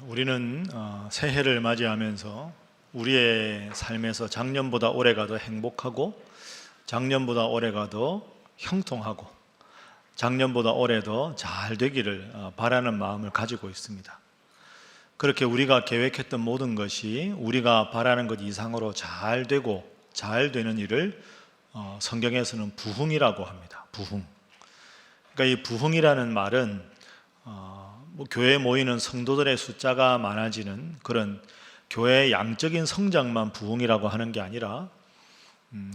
우리는 새해를 맞이하면서 우리의 삶에서 작년보다 올해가 더 행복하고 작년보다 올해가 더 형통하고 작년보다 올해 더 잘 되기를 바라는 마음을 가지고 있습니다. 그렇게 우리가 계획했던 모든 것이 우리가 바라는 것 이상으로 잘 되고 잘 되는 일을 성경에서는 부흥이라고 합니다. 부흥. 그러니까 이 부흥이라는 말은 교회에 모이는 성도들의 숫자가 많아지는 그런 교회의 양적인 성장만 부흥이라고 하는 게 아니라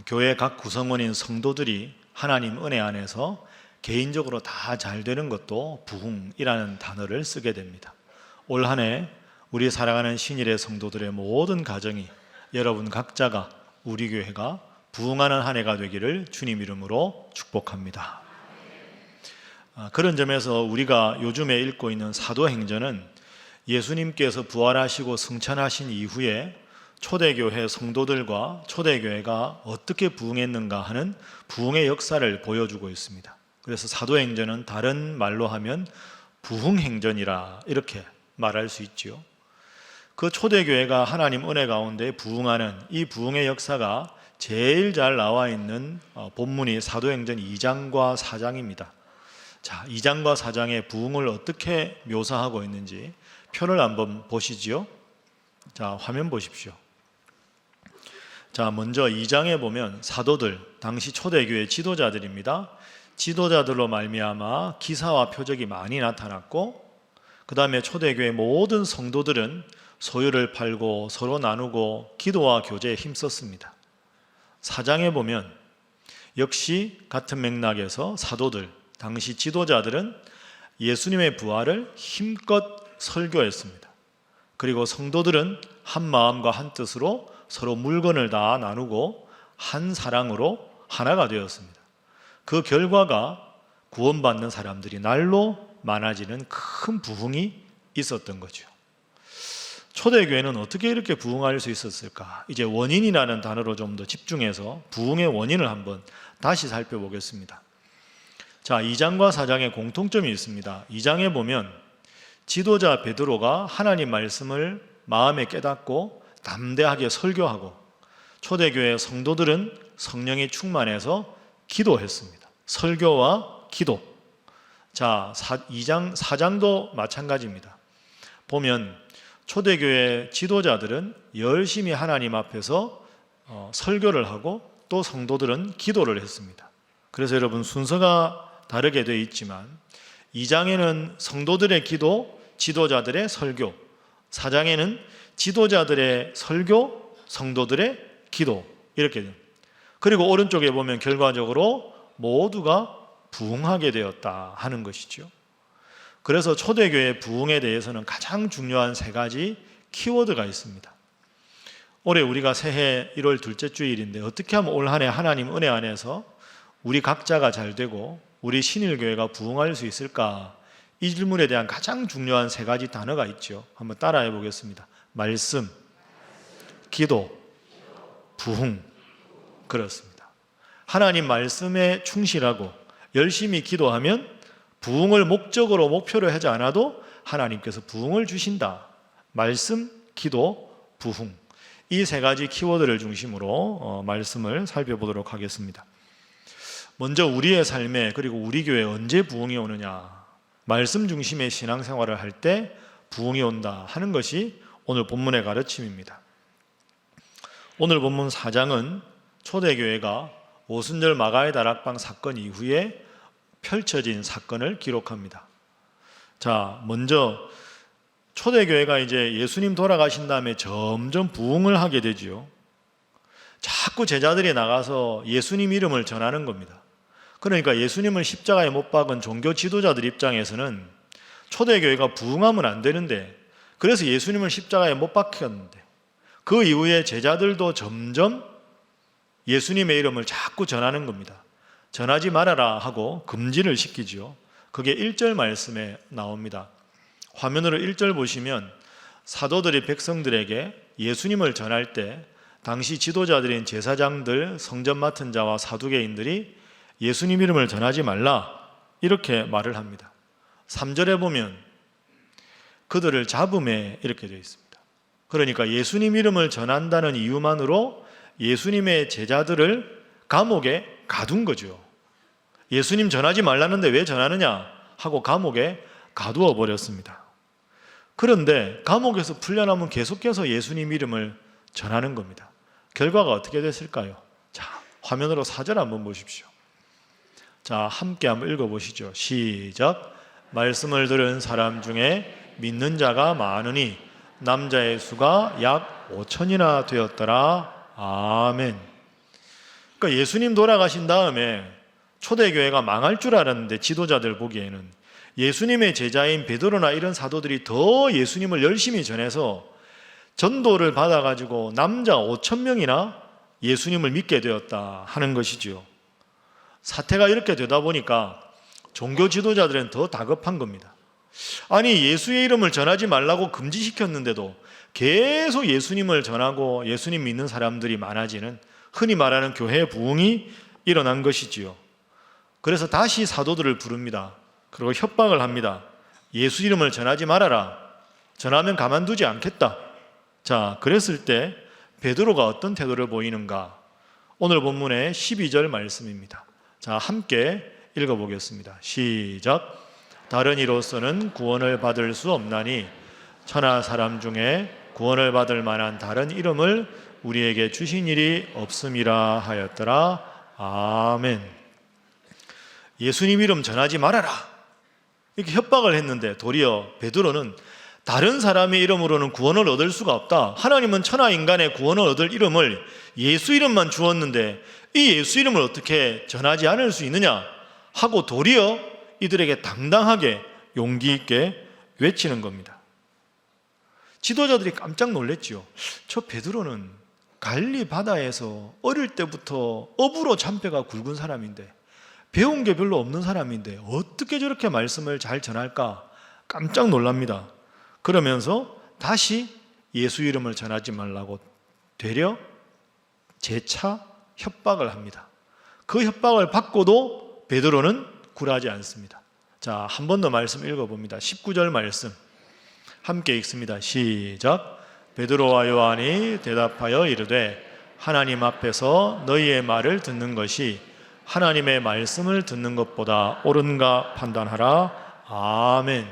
교회 각 구성원인 성도들이 하나님 은혜 안에서 개인적으로 다 잘 되는 것도 부흥이라는 단어를 쓰게 됩니다. 올 한 해 우리 사랑하는 신일의 성도들의 모든 가정이 여러분 각자가 우리 교회가 부흥하는 한 해가 되기를 주님 이름으로 축복합니다. 그런 점에서 우리가 요즘에 읽고 있는 사도행전은 예수님께서 부활하시고 승천하신 이후에 초대교회 성도들과 초대교회가 어떻게 부흥했는가 하는 부흥의 역사를 보여주고 있습니다. 그래서 사도행전은 다른 말로 하면 부흥행전이라 이렇게 말할 수 있죠. 그 초대교회가 하나님 은혜 가운데 부흥하는 이 부흥의 역사가 제일 잘 나와 있는 본문이 사도행전 2장과 4장입니다. 자, 2장과 4장의 부흥을 어떻게 묘사하고 있는지 표를 한번 보시지요. 자, 화면 보십시오. 자, 먼저 2장에 보면 사도들, 당시 초대교회 지도자들입니다. 지도자들로 말미암아 기사와 표적이 많이 나타났고, 그 다음에 초대교회 모든 성도들은 소유를 팔고 서로 나누고 기도와 교제에 힘썼습니다. 4장에 보면 역시 같은 맥락에서 사도들, 당시 지도자들은 예수님의 부활을 힘껏 설교했습니다. 그리고 성도들은 한 마음과 한 뜻으로 서로 물건을 다 나누고 한 사랑으로 하나가 되었습니다. 그 결과가 구원받는 사람들이 날로 많아지는 큰 부흥이 있었던 거죠. 초대교회는 어떻게 이렇게 부흥할 수 있었을까? 이제 원인이라는 단어로 좀 더 집중해서 부흥의 원인을 한번 다시 살펴보겠습니다. 자, 2장과 4장에 공통점이 있습니다. 2장에 보면 지도자 베드로가 하나님 말씀을 마음에 깨닫고 담대하게 설교하고 초대교회 성도들은 성령이 충만해서 기도했습니다. 설교와 기도. 자, 2장, 4장도 마찬가지입니다. 보면 초대교회 지도자들은 열심히 하나님 앞에서 설교를 하고 또 성도들은 기도를 했습니다. 그래서 여러분 순서가 다르게 되어 있지만 2장에는 성도들의 기도, 지도자들의 설교, 4장에는 지도자들의 설교, 성도들의 기도 이렇게 됩니다. 그리고 오른쪽에 보면 결과적으로 모두가 부흥하게 되었다 하는 것이죠. 그래서 초대교회 부흥에 대해서는 가장 중요한 세 가지 키워드가 있습니다. 올해 우리가 새해 1월 둘째 주일인데 어떻게 하면 올 한 해 하나님 은혜 안에서 우리 각자가 잘 되고 우리 신일교회가 부흥할 수 있을까? 이 질문에 대한 가장 중요한 세 가지 단어가 있죠. 한번 따라해 보겠습니다. 말씀, 기도, 부흥. 그렇습니다. 하나님 말씀에 충실하고 열심히 기도하면 부흥을 목적으로 목표로 하지 않아도 하나님께서 부흥을 주신다. 말씀, 기도, 부흥. 이 세 가지 키워드를 중심으로 말씀을 살펴보도록 하겠습니다. 먼저 우리의 삶에 그리고 우리 교회에 언제 부흥이 오느냐, 말씀 중심의 신앙생활을 할 때 부흥이 온다 하는 것이 오늘 본문의 가르침입니다. 오늘 본문 4장은 초대교회가 오순절 마가의 다락방 사건 이후에 펼쳐진 사건을 기록합니다. 자, 먼저 초대교회가 이제 예수님 돌아가신 다음에 점점 부흥을 하게 되지요. 자꾸 제자들이 나가서 예수님 이름을 전하는 겁니다. 그러니까 예수님을 십자가에 못 박은 종교 지도자들 입장에서는 초대교회가 부흥하면 안 되는데, 그래서 예수님을 십자가에 못 박혔는데 그 이후에 제자들도 점점 예수님의 이름을 자꾸 전하는 겁니다. 전하지 말아라 하고 금지를 시키죠. 그게 1절 말씀에 나옵니다. 화면으로 1절 보시면 사도들이 백성들에게 예수님을 전할 때 당시 지도자들인 제사장들, 성전 맡은 자와 사두개인들이 예수님 이름을 전하지 말라 이렇게 말을 합니다. 3절에 보면 그들을 잡음에 이렇게 되어 있습니다. 그러니까 예수님 이름을 전한다는 이유만으로 예수님의 제자들을 감옥에 가둔 거죠. 예수님 전하지 말라는데 왜 전하느냐 하고 감옥에 가두어 버렸습니다. 그런데 감옥에서 풀려나면 계속해서 예수님 이름을 전하는 겁니다. 결과가 어떻게 됐을까요? 자, 화면으로 4절 한번 보십시오. 자, 함께 한번 읽어보시죠. 시작. 말씀을 들은 사람 중에 믿는 자가 많으니 남자의 수가 약 5천이나 되었더라. 아멘. 그러니까 예수님 돌아가신 다음에 초대교회가 망할 줄 알았는데 지도자들 보기에는 예수님의 제자인 베드로나 이런 사도들이 더 예수님을 열심히 전해서 전도를 받아가지고 남자 5천 명이나 예수님을 믿게 되었다 하는 것이지요. 사태가 이렇게 되다 보니까 종교 지도자들은 더 다급한 겁니다. 아니, 예수의 이름을 전하지 말라고 금지시켰는데도 계속 예수님을 전하고 예수님 믿는 사람들이 많아지는 흔히 말하는 교회 부흥이 일어난 것이지요. 그래서 다시 사도들을 부릅니다. 그리고 협박을 합니다. 예수 이름을 전하지 말아라. 전하면 가만두지 않겠다. 자, 그랬을 때 베드로가 어떤 태도를 보이는가? 오늘 본문의 12절 말씀입니다. 자, 함께 읽어보겠습니다. 시작. 다른 이로서는 구원을 받을 수 없나니 천하 사람 중에 구원을 받을 만한 다른 이름을 우리에게 주신 일이 없음이라 하였더라. 아멘. 예수님 이름 전하지 말아라 이렇게 협박을 했는데 도리어 베드로는 다른 사람의 이름으로는 구원을 얻을 수가 없다. 하나님은 천하 인간의 구원을 얻을 이름을 예수 이름만 주었는데 이 예수 이름을 어떻게 전하지 않을 수 있느냐 하고 도리어 이들에게 당당하게 용기 있게 외치는 겁니다. 지도자들이 깜짝 놀랐지요. 저 베드로는 갈리 바다에서 어릴 때부터 어부로 잔뼈가 굵은 사람인데 배운 게 별로 없는 사람인데 어떻게 저렇게 말씀을 잘 전할까 깜짝 놀랍니다. 그러면서 다시 예수 이름을 전하지 말라고 되려 재차 협박을 합니다. 그 협박을 받고도 베드로는 굴하지 않습니다. 자, 한 번 더 말씀 읽어봅니다. 19절 말씀 함께 읽습니다. 시작. 베드로와 요한이 대답하여 이르되 하나님 앞에서 너희의 말을 듣는 것이 하나님의 말씀을 듣는 것보다 옳은가 판단하라. 아멘.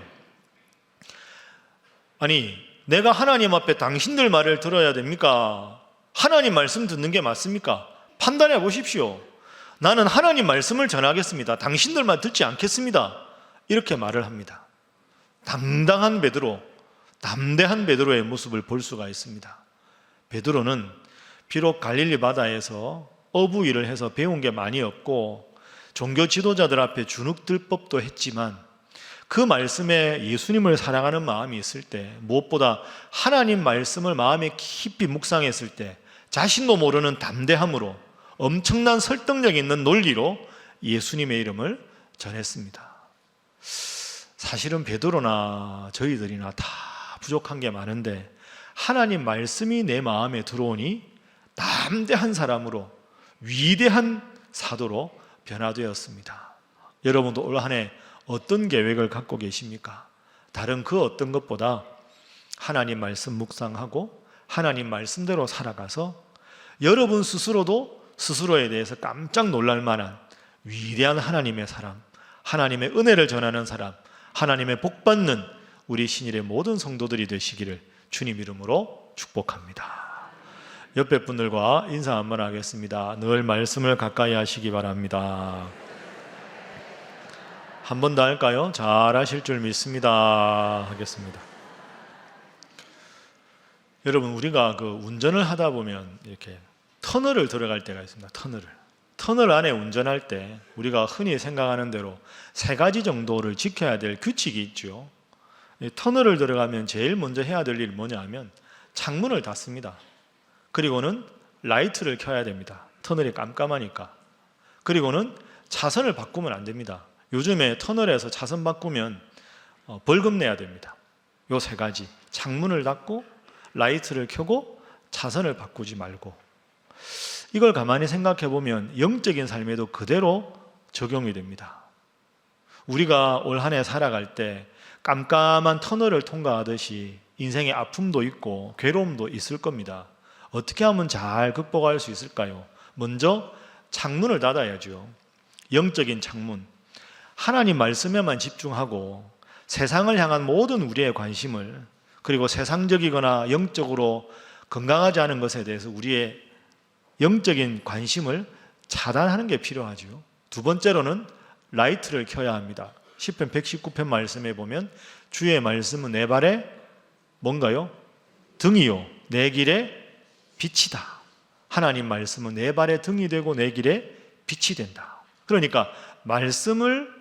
아니, 내가 하나님 앞에 당신들 말을 들어야 됩니까? 하나님 말씀 듣는 게 맞습니까? 판단해 보십시오. 나는 하나님 말씀을 전하겠습니다. 당신들 말 듣지 않겠습니다. 이렇게 말을 합니다. 당당한 베드로, 담대한 베드로의 모습을 볼 수가 있습니다. 베드로는 비록 갈릴리 바다에서 어부 일을 해서 배운 게 많이 없고 종교 지도자들 앞에 주눅들 법도 했지만 그 말씀에 예수님을 사랑하는 마음이 있을 때, 무엇보다 하나님 말씀을 마음에 깊이 묵상했을 때 자신도 모르는 담대함으로 엄청난 설득력 있는 논리로 예수님의 이름을 전했습니다. 사실은 베드로나 저희들이나 다 부족한 게 많은데 하나님 말씀이 내 마음에 들어오니 담대한 사람으로 위대한 사도로 변화되었습니다. 여러분도 올 한 해 어떤 계획을 갖고 계십니까? 다른 그 어떤 것보다 하나님 말씀 묵상하고 하나님 말씀대로 살아가서 여러분 스스로도 스스로에 대해서 깜짝 놀랄 만한 위대한 하나님의 사람, 하나님의 은혜를 전하는 사람, 하나님의 복 받는 우리 신일의 모든 성도들이 되시기를 주님 이름으로 축복합니다. 옆에 분들과 인사 한번 하겠습니다. 늘 말씀을 가까이 하시기 바랍니다. 한 번 더 할까요? 잘 하실 줄 믿습니다. 하겠습니다. 여러분, 우리가 그 운전을 하다 보면 이렇게 터널을 들어갈 때가 있습니다. 터널 안에 운전할 때 우리가 흔히 생각하는 대로 3가지 정도를 지켜야 될 규칙이 있죠. 터널을 들어가면 제일 먼저 해야 될 일이 뭐냐 하면 창문을 닫습니다. 그리고는 라이트를 켜야 됩니다. 터널이 깜깜하니까. 그리고는 차선을 바꾸면 안 됩니다. 요즘에 터널에서 차선 바꾸면 벌금 내야 됩니다. 요 3가지, 창문을 닫고 라이트를 켜고 차선을 바꾸지 말고. 이걸 가만히 생각해 보면 영적인 삶에도 그대로 적용이 됩니다. 우리가 올 한 해 살아갈 때 깜깜한 터널을 통과하듯이 인생의 아픔도 있고 괴로움도 있을 겁니다. 어떻게 하면 잘 극복할 수 있을까요? 먼저 창문을 닫아야죠. 영적인 창문. 하나님 말씀에만 집중하고 세상을 향한 모든 우리의 관심을, 그리고 세상적이거나 영적으로 건강하지 않은 것에 대해서 우리의 영적인 관심을 차단하는 게 필요하죠. 두 번째로는 라이트를 켜야 합니다. 시편 119편 말씀에 보면 주의 말씀은 내 발에 뭔가요? 등이요 내 길에 빛이다. 하나님 말씀은 내 발에 등이 되고 내 길에 빛이 된다. 그러니까 말씀을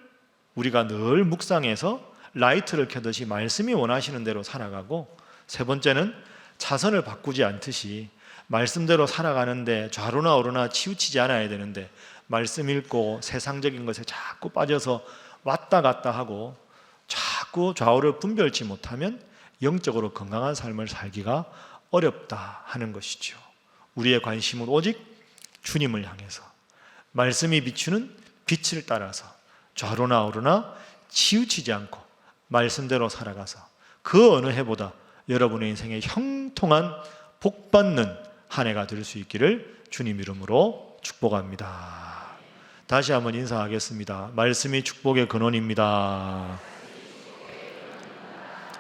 우리가 늘 묵상해서 라이트를 켜듯이 말씀이 원하시는 대로 살아가고, 세 번째는 차선을 바꾸지 않듯이 말씀대로 살아가는데 좌로나 우로나 치우치지 않아야 되는데, 말씀 읽고 세상적인 것에 자꾸 빠져서 왔다 갔다 하고 자꾸 좌우를 분별치 못하면 영적으로 건강한 삶을 살기가 어렵다 하는 것이죠. 우리의 관심은 오직 주님을 향해서 말씀이 비추는 빛을 따라서 좌로나 우로나 치우치지 않고 말씀대로 살아가서 그 어느 해보다 여러분의 인생에 형통한 복받는 한 해가 될 수 있기를 주님 이름으로 축복합니다. 다시 한번 인사하겠습니다. 말씀이 축복의 근원입니다.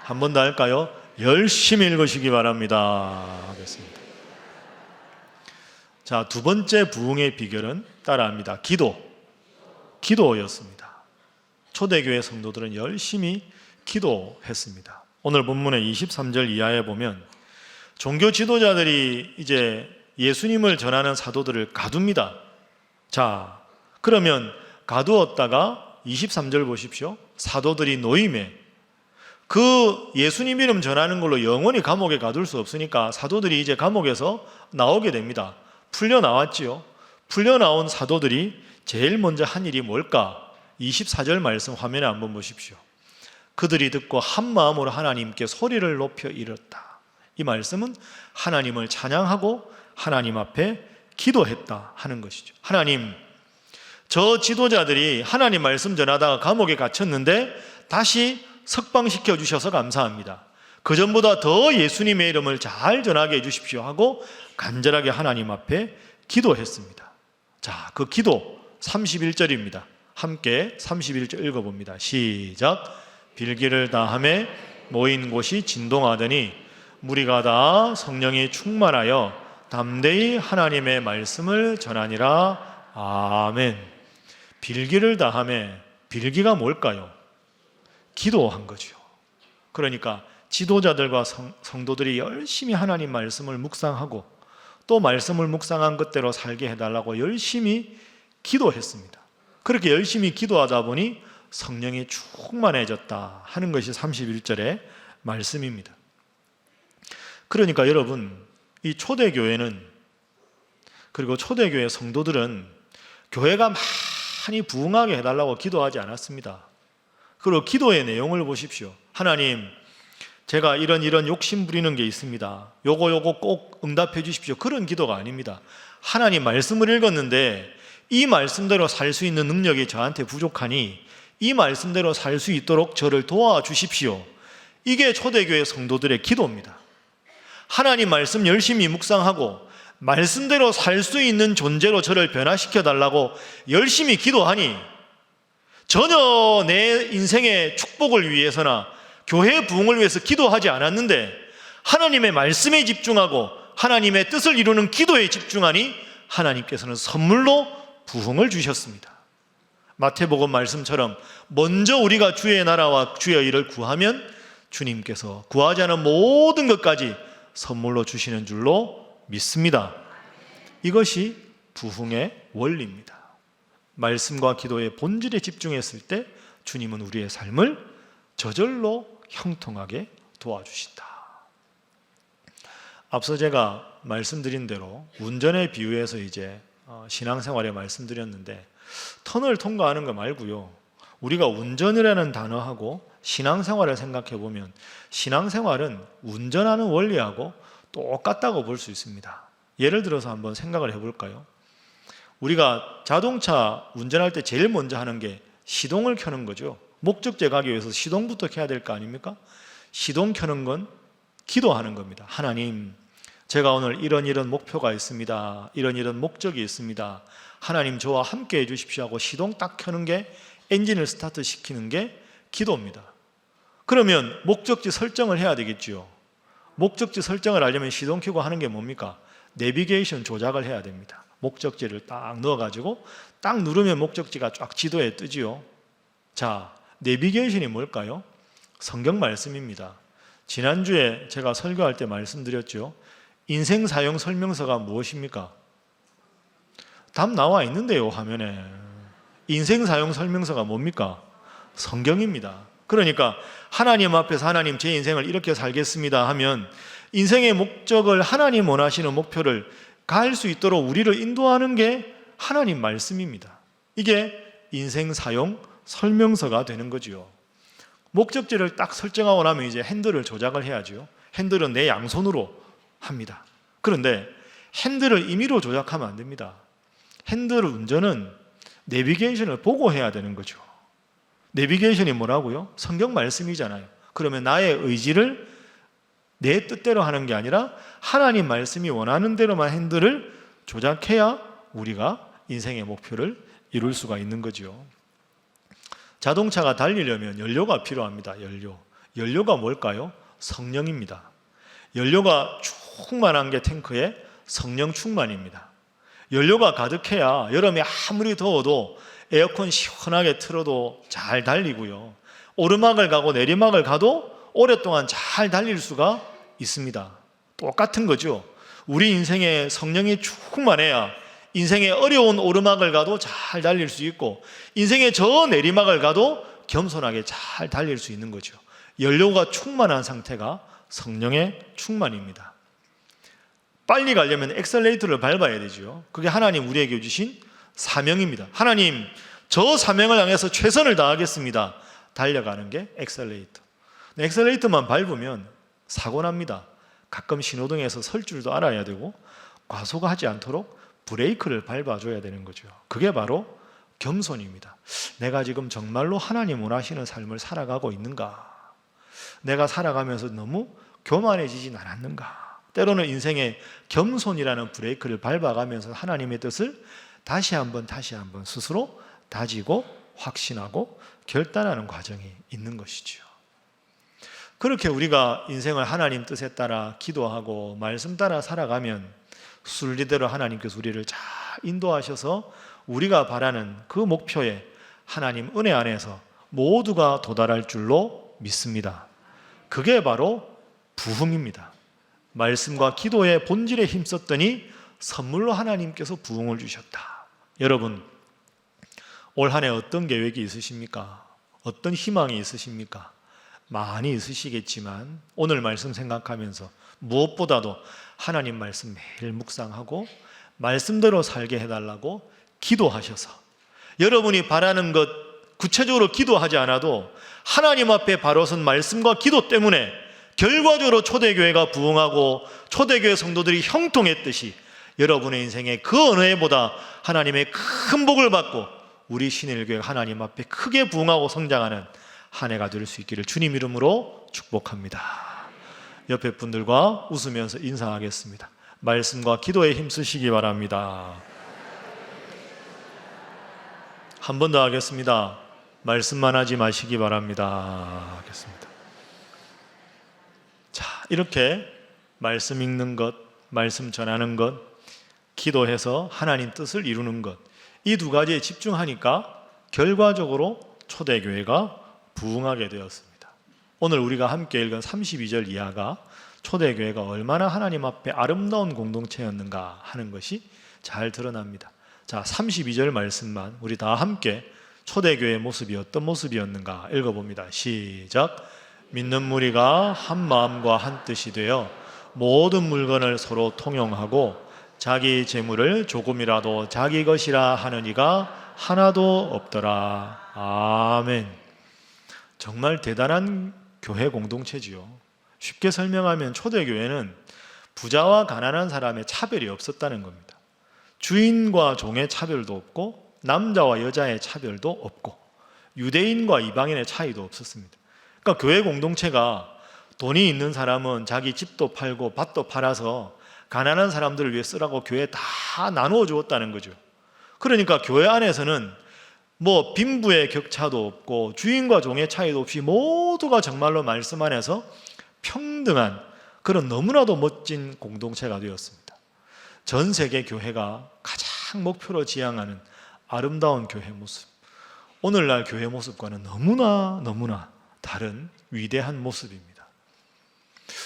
한 번 더 할까요? 열심히 읽으시기 바랍니다. 하겠습니다. 자, 두 번째 부흥의 비결은 따라합니다. 기도였습니다. 초대교회 성도들은 열심히 기도했습니다. 오늘 본문의 23절 이하에 보면 종교 지도자들이 이제 예수님을 전하는 사도들을 가둡니다. 자, 그러면 가두었다가 23절 보십시오. 사도들이 노임에, 그 예수님 이름 전하는 걸로 영원히 감옥에 가둘 수 없으니까 사도들이 이제 감옥에서 나오게 됩니다. 풀려 나왔지요. 풀려 나온 사도들이 제일 먼저 한 일이 뭘까? 24절 말씀 화면에 한번 보십시오. 그들이 듣고 한 마음으로 하나님께 소리를 높여 이르렀다. 이 말씀은 하나님을 찬양하고 하나님 앞에 기도했다 하는 것이죠. 하나님, 저 지도자들이 하나님 말씀 전하다가 감옥에 갇혔는데 다시 석방시켜 주셔서 감사합니다. 그전보다 더 예수님의 이름을 잘 전하게 해주십시오 하고 간절하게 하나님 앞에 기도했습니다. 자, 그 기도 31절입니다. 함께 31절 읽어봅니다. 시작. 빌기를 다하매 모인 곳이 진동하더니 무리가 다 성령이 충만하여 담대히 하나님의 말씀을 전하니라. 아멘. 빌기를 다하매, 빌기가 뭘까요? 기도한 거죠. 그러니까 지도자들과 성도들이 열심히 하나님 말씀을 묵상하고 또 말씀을 묵상한 것대로 살게 해달라고 열심히 기도했습니다. 그렇게 열심히 기도하다 보니 성령이 충만해졌다 하는 것이 31절의 말씀입니다. 그러니까 여러분, 이 초대교회는, 그리고 초대교회 성도들은 교회가 많이 부흥하게 해달라고 기도하지 않았습니다. 그리고 기도의 내용을 보십시오. 하나님, 제가 이런 욕심 부리는 게 있습니다. 요거 꼭 응답해 주십시오. 그런 기도가 아닙니다. 하나님 말씀을 읽었는데 이 말씀대로 살 수 있는 능력이 저한테 부족하니 이 말씀대로 살 수 있도록 저를 도와주십시오. 이게 초대교회 성도들의 기도입니다. 하나님 말씀 열심히 묵상하고 말씀대로 살 수 있는 존재로 저를 변화시켜 달라고 열심히 기도하니 전혀 내 인생의 축복을 위해서나 교회 부흥을 위해서 기도하지 않았는데 하나님의 말씀에 집중하고 하나님의 뜻을 이루는 기도에 집중하니 하나님께서는 선물로 부흥을 주셨습니다. 마태복음 말씀처럼 먼저 우리가 주의 나라와 주의 일을 구하면 주님께서 구하지 않은 모든 것까지 선물로 주시는 줄로 믿습니다. 이것이 부흥의 원리입니다. 말씀과 기도의 본질에 집중했을 때 주님은 우리의 삶을 저절로 형통하게 도와주신다. 앞서 제가 말씀드린 대로 운전에 비유해서 이제 신앙생활에 말씀드렸는데, 터널 통과하는 거 말고요, 우리가 운전이라는 단어하고 신앙생활을 생각해 보면 신앙생활은 운전하는 원리하고 똑같다고 볼 수 있습니다. 예를 들어서 한번 생각을 해볼까요? 우리가 자동차 운전할 때 제일 먼저 하는 게 시동을 켜는 거죠. 목적지에 가기 위해서 시동부터 켜야 될 거 아닙니까? 시동 켜는 건 기도하는 겁니다. 하나님, 제가 오늘 이런 목표가 있습니다. 이런 목적이 있습니다. 하나님 저와 함께 해주십시오 하고 시동 딱 켜는 게, 엔진을 스타트 시키는 게 기도입니다. 그러면 목적지 설정을 해야 되겠죠. 목적지 설정을 하려면 시동 켜고 하는 게 뭡니까? 내비게이션 조작을 해야 됩니다. 목적지를 딱 넣어가지고 딱 누르면 목적지가 쫙 지도에 뜨지요. 자, 내비게이션이 뭘까요? 성경 말씀입니다. 지난주에 제가 설교할 때 말씀드렸죠. 인생 사용 설명서가 무엇입니까? 답 나와 있는데요, 화면에. 인생 사용 설명서가 뭡니까? 성경입니다. 그러니까 하나님 앞에서 하나님 제 인생을 이렇게 살겠습니다 하면 인생의 목적을, 하나님 원하시는 목표를 갈 수 있도록 우리를 인도하는 게 하나님 말씀입니다. 이게 인생 사용 설명서가 되는 거지요. 목적지를 딱 설정하고 나면 이제 핸들을 조작을 해야죠. 핸들은 내 양손으로 합니다. 그런데 핸들을 임의로 조작하면 안 됩니다. 핸들 운전은 내비게이션을 보고 해야 되는 거죠. 내비게이션이 뭐라고요? 성경 말씀이잖아요. 그러면 나의 의지를 내 뜻대로 하는 게 아니라 하나님 말씀이 원하는 대로만 핸들을 조작해야 우리가 인생의 목표를 이룰 수가 있는 거죠. 자동차가 달리려면 연료가 필요합니다. 연료가 뭘까요? 성령입니다. 연료가 충만한 게 탱크에 성령 충만입니다. 연료가 가득해야 여름에 아무리 더워도 에어컨 시원하게 틀어도 잘 달리고요. 오르막을 가고 내리막을 가도 오랫동안 잘 달릴 수가 있습니다. 똑같은 거죠. 우리 인생에 성령이 충만해야 인생의 어려운 오르막을 가도 잘 달릴 수 있고, 인생의 저 내리막을 가도 겸손하게 잘 달릴 수 있는 거죠. 연료가 충만한 상태가 성령의 충만입니다. 빨리 가려면 엑셀레이터를 밟아야 되죠. 그게 하나님 우리에게 주신 사명입니다. 하나님, 저 사명을 향해서 최선을 다하겠습니다. 달려가는 게 엑셀레이터. 엑셀레이터만 밟으면 사고 납니다. 가끔 신호등에서 설 줄도 알아야 되고 과속하지 않도록 브레이크를 밟아줘야 되는 거죠. 그게 바로 겸손입니다. 내가 지금 정말로 하나님 원하시는 삶을 살아가고 있는가? 내가 살아가면서 너무 교만해지진 않았는가? 때로는 인생의 겸손이라는 브레이크를 밟아가면서 하나님의 뜻을 다시 한번 스스로 다지고 확신하고 결단하는 과정이 있는 것이죠. 그렇게 우리가 인생을 하나님 뜻에 따라 기도하고 말씀 따라 살아가면 순리대로 하나님께서 우리를 잘 인도하셔서 우리가 바라는 그 목표에 하나님 은혜 안에서 모두가 도달할 줄로 믿습니다. 그게 바로 부흥입니다. 말씀과 기도의 본질에 힘썼더니 선물로 하나님께서 부흥을 주셨다. 여러분, 올 한 해 어떤 계획이 있으십니까? 어떤 희망이 있으십니까? 많이 있으시겠지만 오늘 말씀 생각하면서 무엇보다도 하나님 말씀 매일 묵상하고 말씀대로 살게 해달라고 기도하셔서, 여러분이 바라는 것 구체적으로 기도하지 않아도 하나님 앞에 바로 선 말씀과 기도 때문에 결과적으로 초대교회가 부흥하고 초대교회 성도들이 형통했듯이 여러분의 인생에 그 어느 해보다 하나님의 큰 복을 받고 우리 신일교회 하나님 앞에 크게 부흥하고 성장하는 한 해가 될 수 있기를 주님 이름으로 축복합니다. 옆에 분들과 웃으면서 인사하겠습니다. 말씀과 기도에 힘쓰시기 바랍니다. 한 번 더 하겠습니다. 말씀만 하지 마시기 바랍니다. 하겠습니다. 자, 이렇게 말씀 읽는 것, 말씀 전하는 것, 기도해서 하나님 뜻을 이루는 것, 이 두 가지에 집중하니까 결과적으로 초대교회가 부흥하게 되었습니다. 오늘 우리가 함께 읽은 32절 이하가 초대교회가 얼마나 하나님 앞에 아름다운 공동체였는가 하는 것이 잘 드러납니다. 자, 32절 말씀만 우리 다 함께 초대교회의 모습이 어떤 모습이었는가 읽어봅니다. 시작. 믿는 무리가 한 마음과 한 뜻이 되어 모든 물건을 서로 통용하고 자기 재물을 조금이라도 자기 것이라 하는 이가 하나도 없더라. 아멘. 정말 대단한 교회 공동체지요. 쉽게 설명하면 초대교회는 부자와 가난한 사람의 차별이 없었다는 겁니다. 주인과 종의 차별도 없고 남자와 여자의 차별도 없고 유대인과 이방인의 차이도 없었습니다. 그러니까 교회 공동체가 돈이 있는 사람은 자기 집도 팔고 밭도 팔아서 가난한 사람들을 위해 쓰라고 교회에 다 나누어 주었다는 거죠. 그러니까 교회 안에서는 뭐 빈부의 격차도 없고 주인과 종의 차이도 없이 모두가 정말로 말씀 안에서 평등한 그런 너무나도 멋진 공동체가 되었습니다. 전 세계 교회가 가장 목표로 지향하는 아름다운 교회 모습, 오늘날 교회 모습과는 너무나 다른 위대한 모습입니다.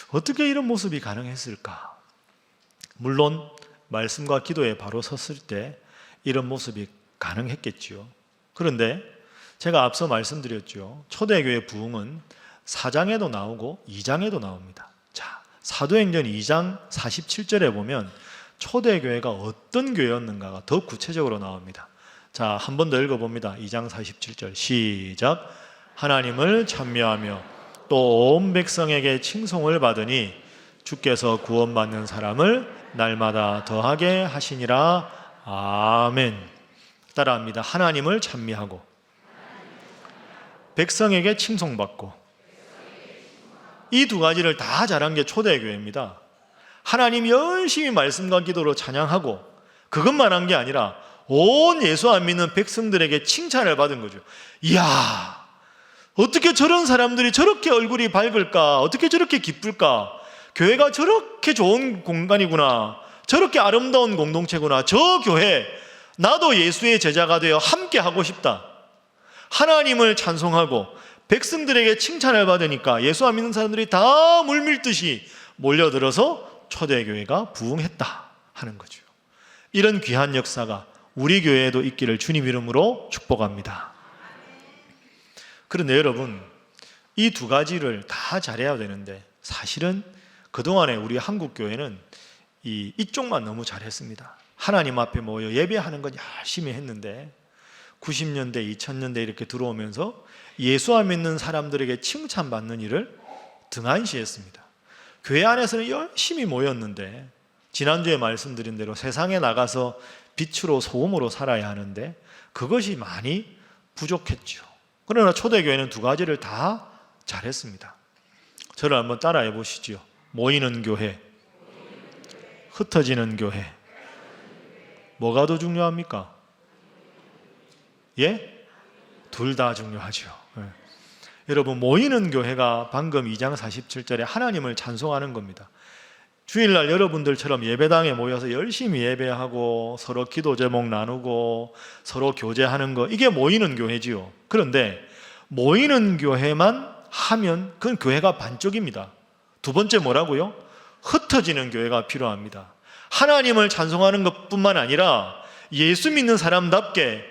어떻게 이런 모습이 가능했을까? 물론 말씀과 기도에 바로 섰을 때 이런 모습이 가능했겠지요. 그런데 제가 앞서 말씀드렸죠. 초대교회 부흥은 4장에도 나오고 2장에도 나옵니다. 자, 사도행전 2장 47절에 보면 초대교회가 어떤 교회였는가가 더 구체적으로 나옵니다. 자, 한 번 더 읽어봅니다. 2장 47절 시작. 하나님을 찬미하며 또 온 백성에게 칭송을 받으니 주께서 구원받는 사람을 날마다 더하게 하시니라. 아멘. 따라합니다. 하나님을 찬미하고 백성에게 칭송받고, 이 두 가지를 다 잘한 게 초대교회입니다. 하나님 열심히 말씀과 기도로 찬양하고, 그것만 한 게 아니라 온 예수 안 믿는 백성들에게 칭찬을 받은 거죠. 이야, 어떻게 저런 사람들이 저렇게 얼굴이 밝을까? 어떻게 저렇게 기쁠까? 교회가 저렇게 좋은 공간이구나. 저렇게 아름다운 공동체구나. 저 교회 나도 예수의 제자가 되어 함께 하고 싶다. 하나님을 찬송하고 백성들에게 칭찬을 받으니까 예수 안 믿는 사람들이 다 물밀듯이 몰려들어서 초대교회가 부흥했다 하는 거죠. 이런 귀한 역사가 우리 교회에도 있기를 주님 이름으로 축복합니다. 그런데 여러분, 이 두 가지를 다 잘해야 되는데 사실은 그동안에 우리 한국 교회는 이쪽만 너무 잘했습니다. 하나님 앞에 모여 예배하는 건 열심히 했는데 90년대, 2000년대 이렇게 들어오면서 예수 안 믿는 사람들에게 칭찬받는 일을 등한시했습니다. 교회 안에서는 열심히 모였는데 지난주에 말씀드린 대로 세상에 나가서 빛으로 소금으로 살아야 하는데 그것이 많이 부족했죠. 그러나 초대교회는 두 가지를 다 잘했습니다. 저를 한번 따라해 보시죠. 모이는 교회, 흩어지는 교회. 뭐가 더 중요합니까? 예? 둘 다 중요하죠. 예. 여러분, 모이는 교회가 방금 2장 47절에 하나님을 찬송하는 겁니다. 주일날 여러분들처럼 예배당에 모여서 열심히 예배하고 서로 기도 제목 나누고 서로 교제하는 거, 이게 모이는 교회지요. 그런데 모이는 교회만 하면 그건 교회가 반쪽입니다. 두 번째 뭐라고요? 흩어지는 교회가 필요합니다. 하나님을 찬송하는 것뿐만 아니라 예수 믿는 사람답게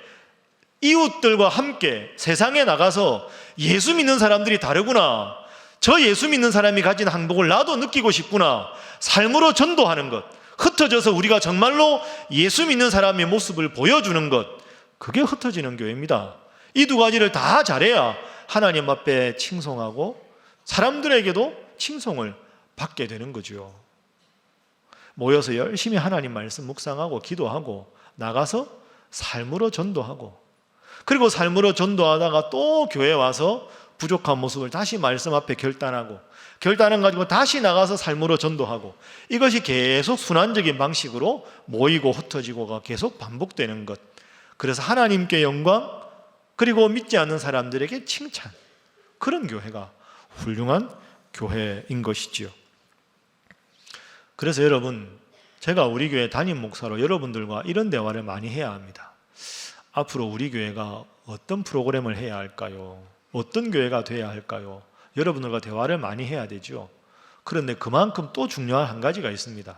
이웃들과 함께 세상에 나가서 예수 믿는 사람들이 다르구나, 저 예수 믿는 사람이 가진 행복을 나도 느끼고 싶구나, 삶으로 전도하는 것, 흩어져서 우리가 정말로 예수 믿는 사람의 모습을 보여주는 것, 그게 흩어지는 교회입니다. 이 두 가지를 다 잘해야 하나님 앞에 칭송하고 사람들에게도 칭송을 받게 되는 거죠. 모여서 열심히 하나님 말씀 묵상하고 기도하고 나가서 삶으로 전도하고, 그리고 삶으로 전도하다가 또 교회에 와서 부족한 모습을 다시 말씀 앞에 결단하고, 결단을 가지고 다시 나가서 삶으로 전도하고, 이것이 계속 순환적인 방식으로 모이고 흩어지고가 계속 반복되는 것. 그래서 하나님께 영광, 그리고 믿지 않는 사람들에게 칭찬, 그런 교회가 훌륭한 교회인 것이지요. 그래서 여러분, 제가 우리 교회 담임 목사로 여러분들과 이런 대화를 많이 해야 합니다. 앞으로 우리 교회가 어떤 프로그램을 해야 할까요? 어떤 교회가 돼야 할까요? 여러분들과 대화를 많이 해야 되죠. 그런데 그만큼 또 중요한 한 가지가 있습니다.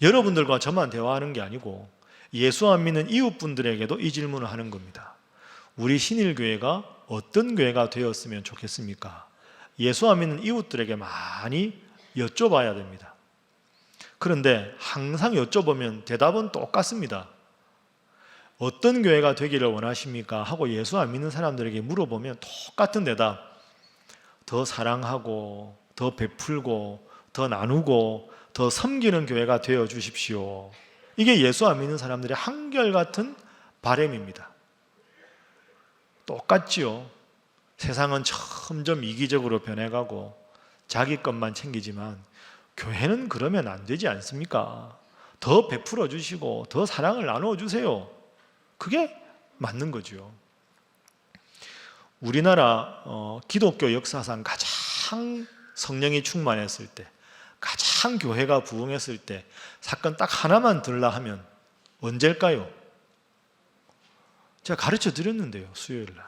여러분들과 저만 대화하는 게 아니고 예수 안 믿는 이웃분들에게도 이 질문을 하는 겁니다. 우리 신일교회가 어떤 교회가 되었으면 좋겠습니까? 예수 안 믿는 이웃들에게 많이 여쭤봐야 됩니다. 그런데 항상 여쭤보면 대답은 똑같습니다. 어떤 교회가 되기를 원하십니까? 하고 예수 안 믿는 사람들에게 물어보면 똑같은 대답. 더 사랑하고 더 베풀고 더 나누고 더 섬기는 교회가 되어 주십시오. 이게 예수 안 믿는 사람들의 한결같은 바람입니다. 똑같지요. 세상은 점점 이기적으로 변해가고 자기 것만 챙기지만 교회는 그러면 안 되지 않습니까? 더 베풀어 주시고 더 사랑을 나누어 주세요. 그게 맞는 거죠. 우리나라 기독교 역사상 가장 성령이 충만했을 때, 가장 교회가 부흥했을 때 사건 딱 하나만 들라 하면 언제일까요? 제가 가르쳐 드렸는데요. 수요일 날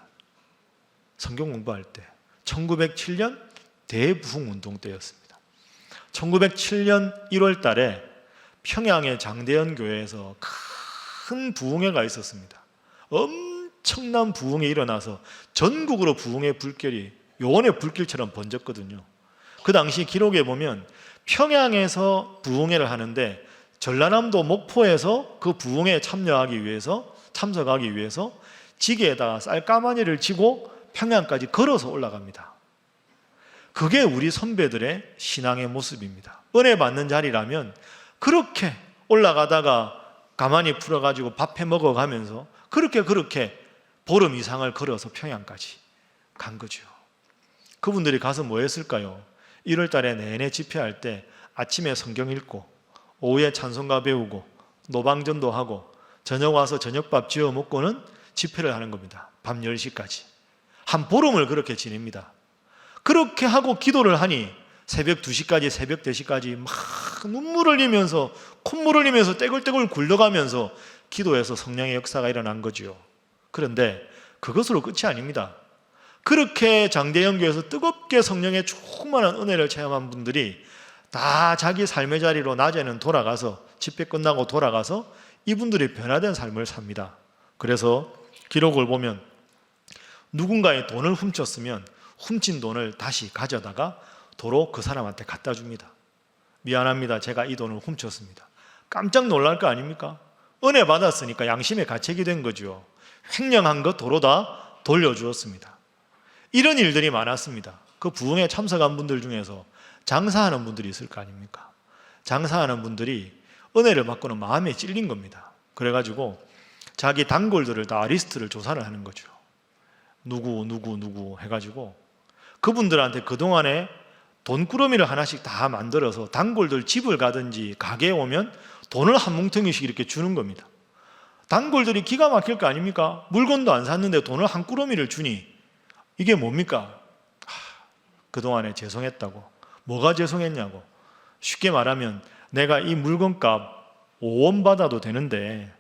성경 공부할 때 1907년 대부흥운동 때였습니다. 1907년 1월 달에 평양의 장대현 교회에서 큰 부흥회가 있었습니다. 엄청난 부흥이 일어나서 전국으로 부흥의 불길이 요원의 불길처럼 번졌거든요. 그 당시 기록에 보면 평양에서 부흥회를 하는데 전라남도 목포에서 그 부흥회에 참석하기 위해서 지게에다가 쌀가마니를 지고 평양까지 걸어서 올라갑니다. 그게 우리 선배들의 신앙의 모습입니다. 은혜 받는 자리라면 그렇게 올라가다가 가만히 풀어가지고 밥해 먹어가면서 그렇게 보름 이상을 걸어서 평양까지 간 거죠. 그분들이 가서 뭐 했을까요? 1월 달에 내내 집회할 때 아침에 성경 읽고 오후에 찬송가 배우고 노방전도 하고 저녁 와서 저녁밥 지어 먹고는 집회를 하는 겁니다. 밤 10시까지. 한 보름을 그렇게 지냅니다. 그렇게 하고 기도를 하니 새벽 2시까지 새벽 4시까지 막 눈물을 흘리면서 콧물을 흘리면서 떼굴떼굴 굴러가면서 기도해서 성령의 역사가 일어난 거지요. 그런데 그것으로 끝이 아닙니다. 그렇게 장대현 교회에서 뜨겁게 성령의 충만한 은혜를 체험한 분들이 다 자기 삶의 자리로 낮에는 돌아가서 집회 끝나고 돌아가서 이분들이 변화된 삶을 삽니다. 그래서 기록을 보면 누군가의 돈을 훔쳤으면 훔친 돈을 다시 가져다가 도로 그 사람한테 갖다 줍니다. 미안합니다. 제가 이 돈을 훔쳤습니다. 깜짝 놀랄 거 아닙니까? 은혜 받았으니까 양심의 가책이 된 거죠. 횡령한 것 도로 다 돌려주었습니다. 이런 일들이 많았습니다. 그 부흥에 참석한 분들 중에서 장사하는 분들이 있을 거 아닙니까? 장사하는 분들이 은혜를 받고는 마음에 찔린 겁니다. 그래가지고 자기 단골들을 다 리스트를 조사를 하는 거죠. 누구 해가지고 그분들한테 그동안에 돈꾸러미를 하나씩 다 만들어서 단골들 집을 가든지 가게에 오면 돈을 한 뭉텅이씩 이렇게 주는 겁니다. 단골들이 기가 막힐 거 아닙니까? 물건도 안 샀는데 돈을 한 꾸러미를 주니 이게 뭡니까? 그동안에 죄송했다고. 뭐가 죄송했냐고. 쉽게 말하면 내가 이 물건값 5원 받아도 되는데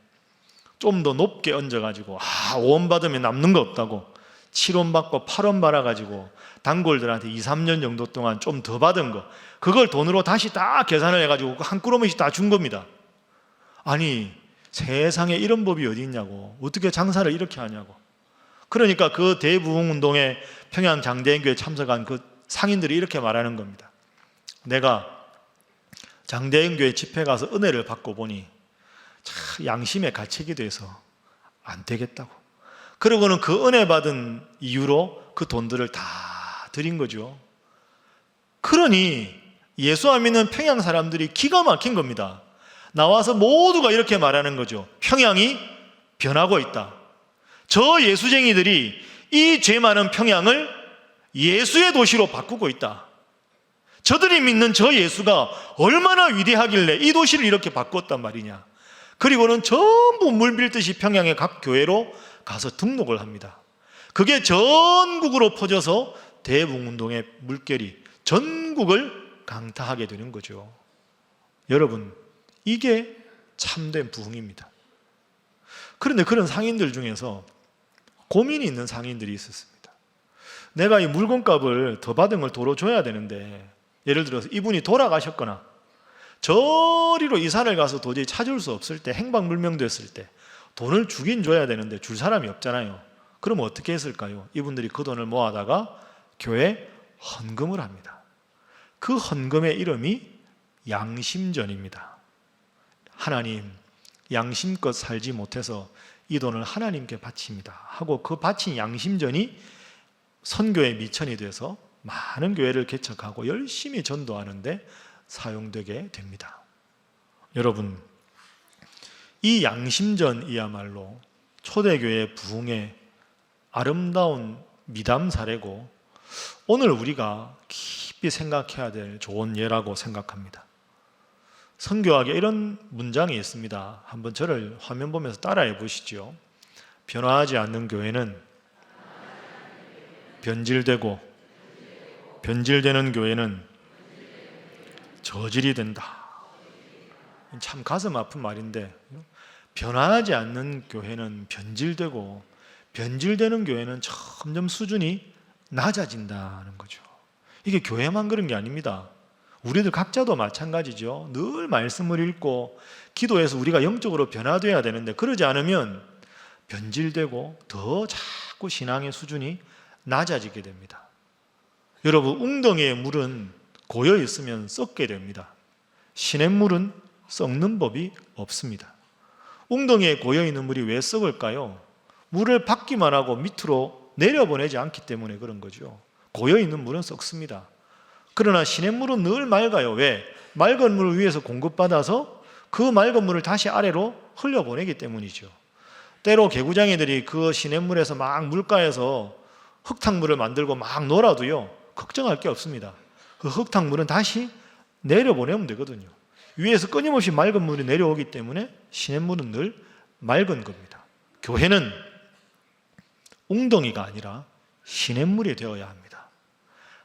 좀 더 높게 얹어가지고 5원 받으면 남는 거 없다고 7원 받고 8원 받아가지고 단골들한테 2, 3년 정도 동안 좀 더 받은 거 그걸 돈으로 다시 다 계산을 해가지고 한 꾸러미씩 다 준 겁니다. 아니 세상에 이런 법이 어디 있냐고. 어떻게 장사를 이렇게 하냐고. 그러니까 그 대부흥운동에 평양 장대현교회에 참석한 그 상인들이 이렇게 말하는 겁니다. 내가 장대현교회 집회 가서 은혜를 받고 보니 참 양심의 가책이 돼서 안 되겠다고. 그러고는 그 은혜 받은 이유로 그 돈들을 다 드린 거죠. 그러니 예수 안 믿는 평양 사람들이 기가 막힌 겁니다. 나와서 모두가 이렇게 말하는 거죠. 평양이 변하고 있다. 저 예수쟁이들이 이 죄 많은 평양을 예수의 도시로 바꾸고 있다. 저들이 믿는 저 예수가 얼마나 위대하길래 이 도시를 이렇게 바꿨단 말이냐. 그리고는 전부 물밀듯이 평양의 각 교회로 가서 등록을 합니다. 그게 전국으로 퍼져서 대부흥운동의 물결이 전국을 강타하게 되는 거죠. 여러분, 이게 참된 부흥입니다. 그런데 그런 상인들 중에서 고민이 있는 상인들이 있었습니다. 내가 이 물건값을 더 받은 걸 도로 줘야 되는데, 예를 들어서 이분이 돌아가셨거나 저리로 이사를 가서 도저히 찾을 수 없을 때, 행방불명됐을 때 돈을 주긴 줘야 되는데 줄 사람이 없잖아요. 그럼 어떻게 했을까요? 이분들이 그 돈을 모아다가 교회에 헌금을 합니다. 그 헌금의 이름이 양심전입니다. 하나님, 양심껏 살지 못해서 이 돈을 하나님께 바칩니다 하고 그 바친 양심전이 선교의 미천이 돼서 많은 교회를 개척하고 열심히 전도하는데 사용되게 됩니다. 여러분, 이 양심전이야말로 초대교회 부흥의 아름다운 미담 사례고 오늘 우리가 깊이 생각해야 될 좋은 예라고 생각합니다. 선교학에 이런 문장이 있습니다. 한번 저를 화면 보면서 따라해 보시죠. 변화하지 않는 교회는 변질되고 변질되는 교회는 저질이 된다. 참 가슴 아픈 말인데, 변화하지 않는 교회는 변질되고 변질되는 교회는 점점 수준이 낮아진다는 거죠. 이게 교회만 그런 게 아닙니다. 우리들 각자도 마찬가지죠. 늘 말씀을 읽고 기도해서 우리가 영적으로 변화되어야 되는데 그러지 않으면 변질되고 더 자꾸 신앙의 수준이 낮아지게 됩니다. 여러분, 웅덩이의 물은 고여 있으면 썩게 됩니다. 시냇물은 썩는 법이 없습니다. 웅덩이에 고여 있는 물이 왜 썩을까요? 물을 받기만 하고 밑으로 내려보내지 않기 때문에 그런 거죠. 고여 있는 물은 썩습니다. 그러나 시냇물은 늘 맑아요. 왜? 맑은 물을 위에서 공급받아서 그 맑은 물을 다시 아래로 흘려보내기 때문이죠. 때로 개구장이들이 그 시냇물에서 막 물가에서 흙탕물을 만들고 막 놀아도요, 걱정할 게 없습니다. 그 흙탕물은 다시 내려보내면 되거든요. 위에서 끊임없이 맑은 물이 내려오기 때문에 시냇물은 늘 맑은 겁니다. 교회는 웅덩이가 아니라 시냇물이 되어야 합니다.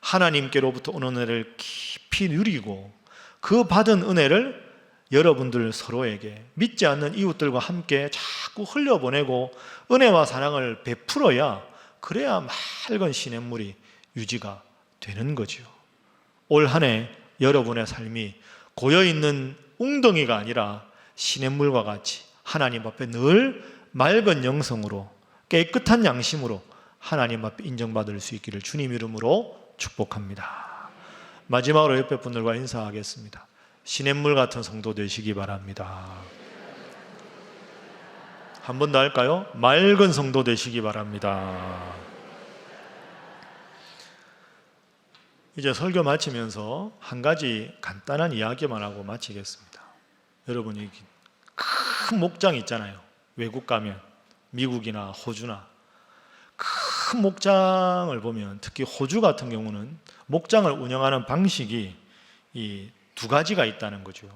하나님께로부터 오는 은혜를 깊이 누리고 그 받은 은혜를 여러분들 서로에게 믿지 않는 이웃들과 함께 자꾸 흘려보내고 은혜와 사랑을 베풀어야, 그래야 맑은 시냇물이 유지가 되는 거죠. 올 한 해 여러분의 삶이 고여있는 웅덩이가 아니라 시냇물과 같이 하나님 앞에 늘 맑은 영성으로 깨끗한 양심으로 하나님 앞에 인정받을 수 있기를 주님 이름으로 축복합니다. 마지막으로 옆에 분들과 인사하겠습니다. 시냇물 같은 성도 되시기 바랍니다. 한 번 더 할까요? 맑은 성도 되시기 바랍니다. 이제 설교 마치면서 한 가지 간단한 이야기만 하고 마치겠습니다. 여러분이 큰 목장 있잖아요. 외국 가면 미국이나 호주나 큰 목장을 보면, 특히 호주 같은 경우는 목장을 운영하는 방식이 이 두 가지가 있다는 거죠.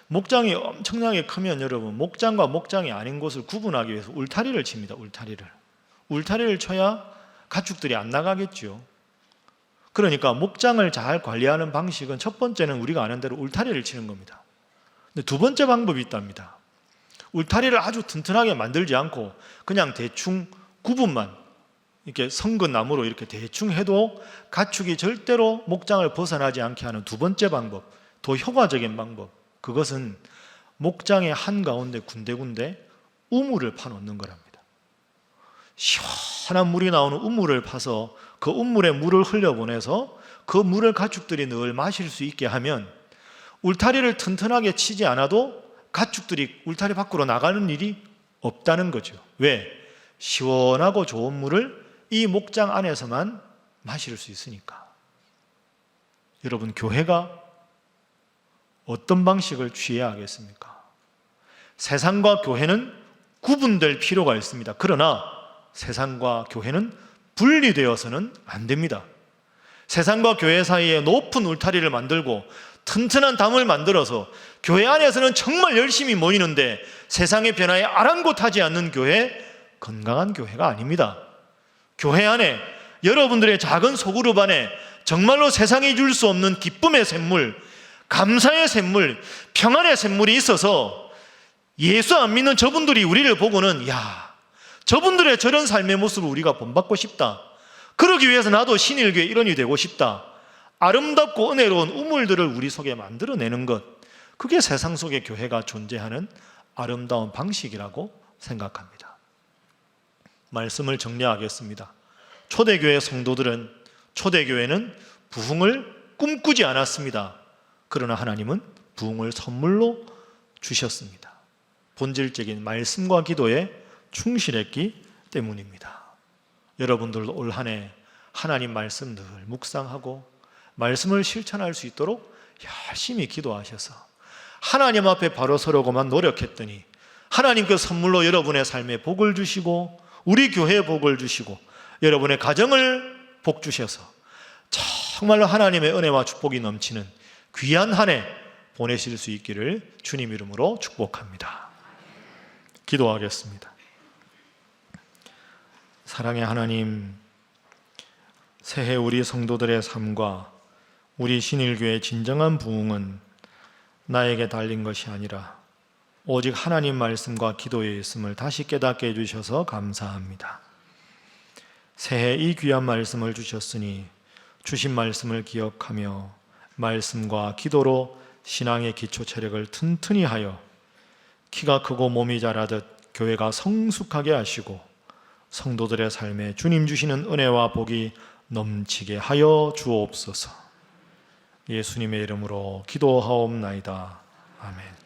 목장이 엄청나게 크면 여러분, 목장과 목장이 아닌 곳을 구분하기 위해서 울타리를 칩니다. 울타리를 쳐야 가축들이 안 나가겠죠. 그러니까 목장을 잘 관리하는 방식은 첫 번째는 우리가 아는 대로 울타리를 치는 겁니다. 근데 두 번째 방법이 있답니다. 울타리를 아주 튼튼하게 만들지 않고 그냥 대충 구분만 이렇게 성근 나무로 이렇게 대충 해도 가축이 절대로 목장을 벗어나지 않게 하는 두 번째 방법, 더 효과적인 방법, 그것은 목장의 한가운데 군데군데 우물을 파놓는 거랍니다. 시원한 물이 나오는 우물을 파서 그 우물에 물을 흘려보내서 그 물을 가축들이 늘 마실 수 있게 하면 울타리를 튼튼하게 치지 않아도 가축들이 울타리 밖으로 나가는 일이 없다는 거죠. 왜? 시원하고 좋은 물을 이 목장 안에서만 마실 수 있으니까. 여러분, 교회가 어떤 방식을 취해야 하겠습니까? 세상과 교회는 구분될 필요가 있습니다. 그러나 세상과 교회는 분리되어서는 안 됩니다. 세상과 교회 사이에 높은 울타리를 만들고 튼튼한 담을 만들어서 교회 안에서는 정말 열심히 모이는데 세상의 변화에 아랑곳하지 않는 교회, 건강한 교회가 아닙니다. 교회 안에, 여러분들의 작은 소그룹 안에 정말로 세상이 줄 수 없는 기쁨의 샘물, 감사의 샘물, 평안의 샘물이 있어서 예수 안 믿는 저분들이 우리를 보고는, 야, 저분들의 저런 삶의 모습을 우리가 본받고 싶다. 그러기 위해서 나도 신일교회 일원이 되고 싶다. 아름답고 은혜로운 우물들을 우리 속에 만들어내는 것, 그게 세상 속에 교회가 존재하는 아름다운 방식이라고 생각합니다. 말씀을 정리하겠습니다. 초대교회 성도들은, 초대교회는 부흥을 꿈꾸지 않았습니다. 그러나 하나님은 부흥을 선물로 주셨습니다. 본질적인 말씀과 기도에 충실했기 때문입니다. 여러분들도 올 한 해 하나님 말씀 늘 묵상하고 말씀을 실천할 수 있도록 열심히 기도하셔서 하나님 앞에 바로 서려고만 노력했더니 하나님께 선물로 여러분의 삶에 복을 주시고 우리 교회에 복을 주시고 여러분의 가정을 복 주셔서 정말로 하나님의 은혜와 축복이 넘치는 귀한 한 해 보내실 수 있기를 주님 이름으로 축복합니다. 기도하겠습니다. 사랑의 하나님, 새해 우리 성도들의 삶과 우리 신일교회의 진정한 부흥은 나에게 달린 것이 아니라 오직 하나님 말씀과 기도에 있음을 다시 깨닫게 해주셔서 감사합니다. 새해 이 귀한 말씀을 주셨으니 주신 말씀을 기억하며 말씀과 기도로 신앙의 기초 체력을 튼튼히 하여 키가 크고 몸이 자라듯 교회가 성숙하게 하시고 성도들의 삶에 주님 주시는 은혜와 복이 넘치게 하여 주옵소서. 예수님의 이름으로 기도하옵나이다. 아멘.